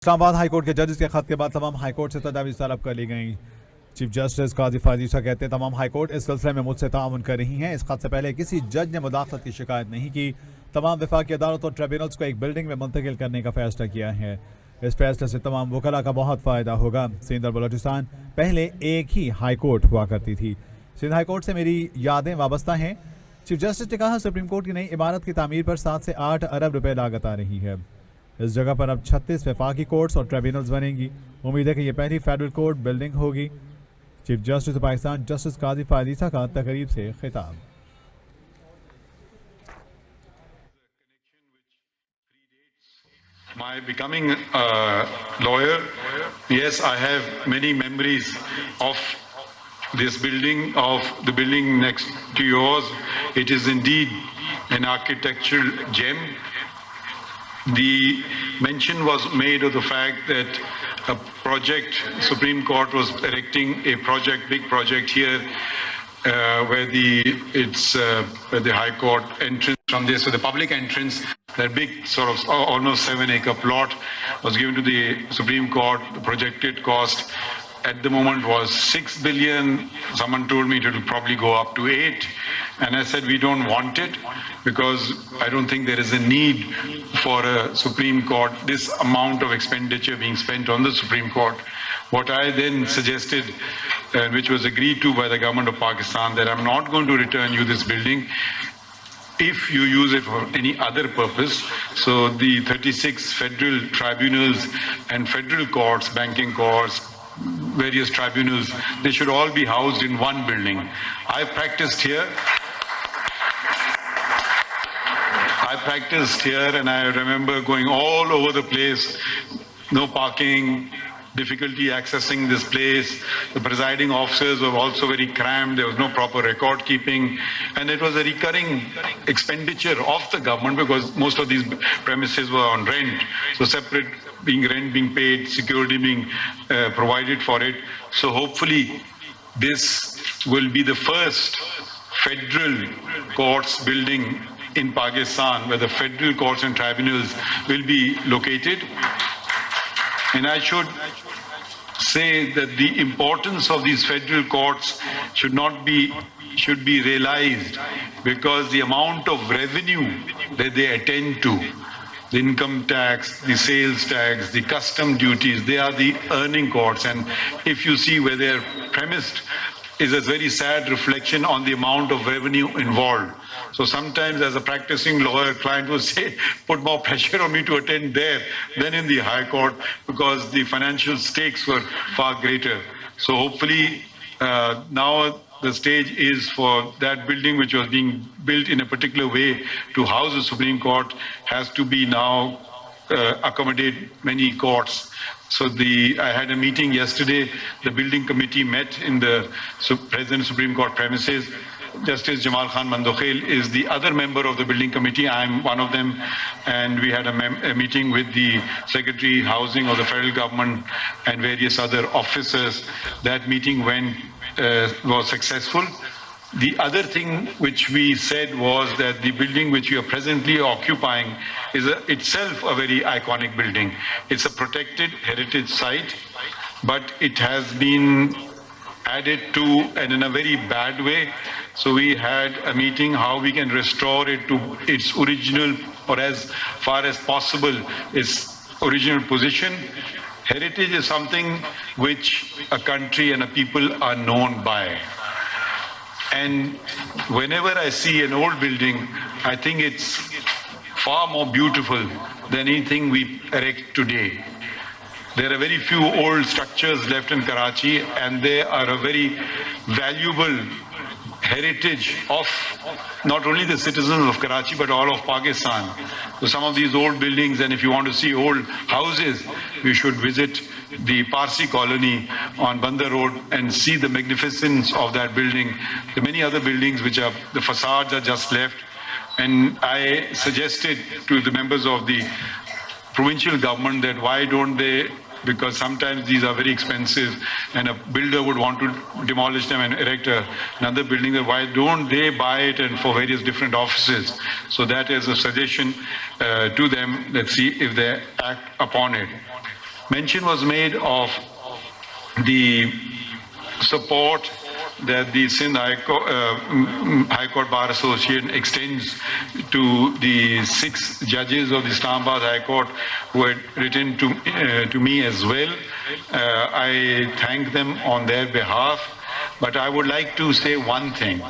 Islamabad high court के जजेस के खत के बाद तमाम हाईकोर्ट से तदावीज़ तलब कर ली गई। चीफ जस्टिस काजी फाजीसा कहते हैं तमाम हाईकोर्ट इस सिलसिले में मुझसे ताउन कर रही हैं। इस खत से पहले किसी जज ने मुदाखलत की शिकायत नहीं की। तमाम वफाकी अदालत और ट्रिब्यूनल्स को एक बिल्डिंग में मुंतकिल करने का फैसला किया है। इस फैसले से तमाम वकला का बहुत फ़ायदा होगा। सिंध और बलोचिस्तान पहले एक ही हाईकोर्ट हुआ करती थी। सिंध हाईकोर्ट से मेरी यादें वाबस्ता हैं। चीफ जस्टिस ने कहा सुप्रीम कोर्ट की नई इमारत की तामीर पर 7 से 8 अरब रुपए लागत आ रही है। इस जगह पर अब 36 वफाकी कोर्ट्स और ट्रिब्यूनल्स बनेंगी। उम्मीद है कि यह पहली फेडरल कोर्ट बिल्डिंग होगी। चीफ जस्टिस पाकिस्तान जस्टिस काजी फाजीसा का तकरीब से खिताब। My becoming a lawyer, yes, I have many memories of this building, of the building next to yours. It is indeed an architectural gem. The mention was made of the fact that a project, Supreme Court was erecting a project, big project here, where the High Court entrance from there, so the public entrance, that big sort of almost 7-acre plot was given to the Supreme Court. The projected cost at the moment was 6 billion. Someone told me it will probably go up to 8. And I said, we don't want it because I don't think there is a need for a Supreme Court, this amount of expenditure being spent on the Supreme Court. What I then suggested, which was agreed to by the government of Pakistan, that I'm not going to return you this building if you use it for any other purpose. So the 36 federal tribunals and federal courts, banking courts, various tribunals, they should all be housed in one building. I practiced here and I remember going all over the place, no parking, difficulty accessing this place. The presiding officers were also very cramped. There was no proper record keeping. And it was a recurring expenditure of the government because most of these premises were on rent. So separate rent being paid, security being provided for it. So hopefully this will be the first federal courts building in Pakistan where the federal courts and tribunals will be located. And I should say that the importance of these federal courts should be realized because the amount of revenue that they attend to, the income tax, the sales tax, the custom duties, they are the earning courts. And if you see where they are premised, is a very sad reflection on the amount of revenue involved. So sometimes as a practicing lawyer, client will say, put more pressure on me to attend there than in the High Court because the financial stakes were far greater. So hopefully now the stage is for that building which was being built in a particular way to house the Supreme Court has to be now accommodate many courts. So I had a meeting yesterday. The building committee met in the President Supreme Court premises. Justice Jamal Khan Mandokhail is the other member of the building committee. I'm one of them. And we had a meeting with the Secretary Housing of the federal government and various other officers. That meeting was successful. The other thing which we said was that the building which we are presently occupying is itself a very iconic building. It's a protected heritage site, but it has been added to and in a very bad way. So we had a meeting how we can restore it to its original or as far as possible its original position. Heritage is something which a country and a people are known by. And whenever I see an old building, I think it's far more beautiful than anything we erect today. There are very few old structures left in Karachi, and they are a very valuable heritage of not only the citizens of Karachi, but all of Pakistan. So some of these old buildings, and if you want to see old houses, you should visit the Parsi colony on Bandar Road and see the magnificence of that building. The many other buildings which are, the facades are just left. And I suggested to the members of the provincial government that why don't they, because sometimes these are very expensive and a builder would want to demolish them and erect another building, why don't they buy it and for various different offices? So that is a suggestion to them. Let's see if they act upon it. mention was made of the support that the Sindh High Court Bar Association extends to the 6 judges of the Islamabad High Court who had written to me as well. I thank them on their behalf, but I would like to say one thing.